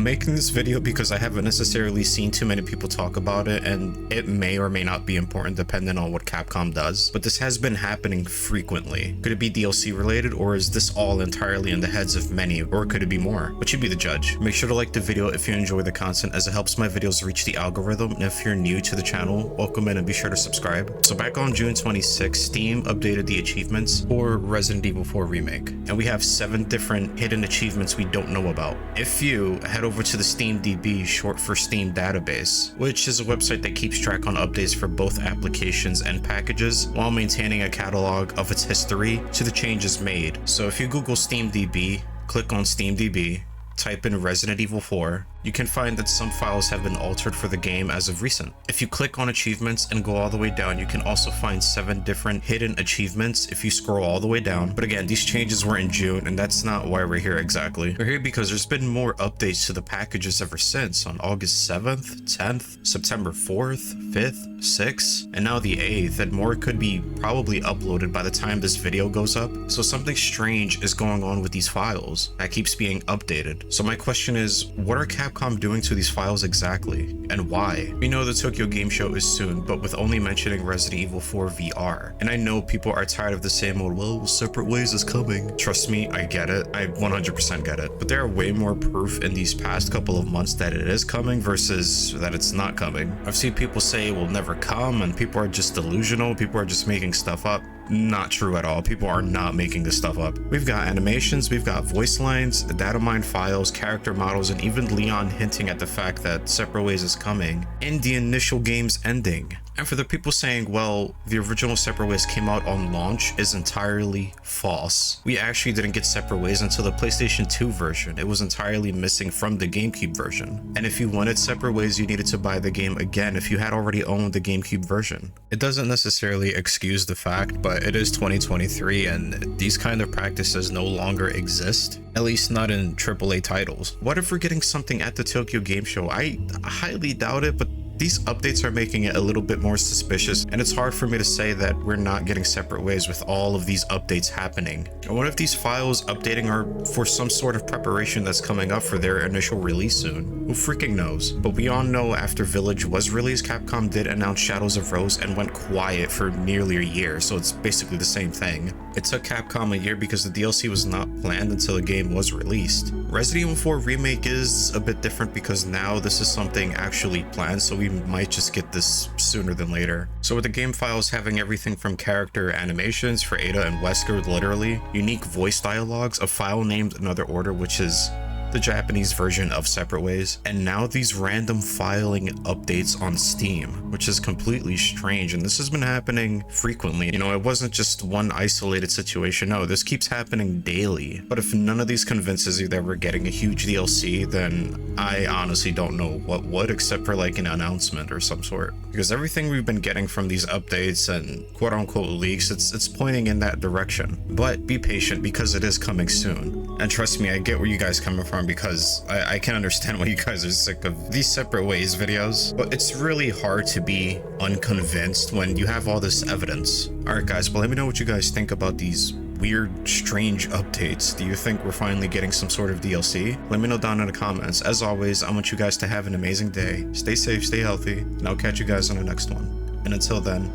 I'm making this video because I haven't necessarily seen too many people talk about it, and it may or may not be important depending on what Capcom does, but this has been happening frequently. Could it be DLC related, or is this all entirely in the heads of many, or could it be more? But you be the judge. Make sure to like the video if you enjoy the content, as it helps my videos reach the algorithm, and if you're new to the channel, welcome in and be sure to subscribe. So back on June 26th, Steam updated the achievements for Resident Evil 4 Remake, and we have 7 different hidden achievements we don't know about. If you head over to the SteamDB, short for Steam Database, which is a website that keeps track on updates for both applications and packages while maintaining a catalog of its history to the changes made. So if you Google SteamDB, click on SteamDB, type in Resident Evil 4, you can find that some files have been altered for the game as of recent. If you click on achievements and go all the way down, you can also find 7 different hidden achievements if you scroll all the way down. But again, these changes were in June, and that's not why we're here exactly. We're here because there's been more updates to the packages ever since, on August 7th, 10th, September 4th, 5th, 6th, and now the 8th, and more could be probably uploaded by the time this video goes up. So something strange is going on with these files that keeps being updated. So my question is, what are Capcom doing to these files exactly, and why? We know the Tokyo Game Show is soon, but with only mentioning Resident Evil 4 VR. And I know people are tired of the same old, well, Separate Ways is coming. Trust me, I get it. I 100% get it. But there are way more proof in these past couple of months that it is coming versus that it's not coming. I've seen people say it will never come, and people are just delusional. People are just making stuff up. Not true at all. People are not making this stuff up. We've got animations, we've got voice lines, data mine files, character models, and even Leon hinting at the fact that Separate Ways is coming in the initial game's ending. And for the people saying, well, the original Separate Ways came out on launch, is entirely false. We actually didn't get Separate Ways until the PlayStation 2 version. It was entirely missing from the GameCube version. And if you wanted Separate Ways, you needed to buy the game again if you had already owned the GameCube version. It doesn't necessarily excuse the fact, but it is 2023 and these kind of practices no longer exist. At least not in AAA titles. What if we're getting something at the Tokyo Game Show? I highly doubt it, but these updates are making it a little bit more suspicious, and it's hard for me to say that we're not getting Separate Ways with all of these updates happening. And what if these files updating are for some sort of preparation that's coming up for their initial release soon? Who freaking knows? But we all know after Village was released, Capcom did announce Shadows of Rose and went quiet for nearly a year, so it's basically the same thing. It took Capcom a year because the DLC was not planned until the game was released. Resident Evil 4 Remake is a bit different because now this is something actually planned, so we might just get this sooner than later. So with the game files having everything from character animations for Ada and Wesker, literally, unique voice dialogues, a file named Another Order, which is the Japanese version of Separate Ways, and now these random filing updates on Steam, which is completely strange, and this has been happening frequently. You know, it wasn't just one isolated situation. No, this keeps happening daily. But if none of these convinces you that we're getting a huge DLC, then I honestly don't know what would, except for like an announcement or some sort. Because everything we've been getting from these updates and quote-unquote leaks, it's pointing in that direction. But be patient, because it is coming soon. And trust me, I get where you guys are coming from, because I can understand why you guys are sick of these Separate Ways videos. But it's really hard to be unconvinced when you have all this evidence. Alright guys, but let me know what you guys think about these weird, strange updates. Do you think we're finally getting some sort of DLC? Let me know down in the comments. As always, I want you guys to have an amazing day. Stay safe, stay healthy, and I'll catch you guys on the next one. And until then,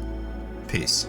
peace.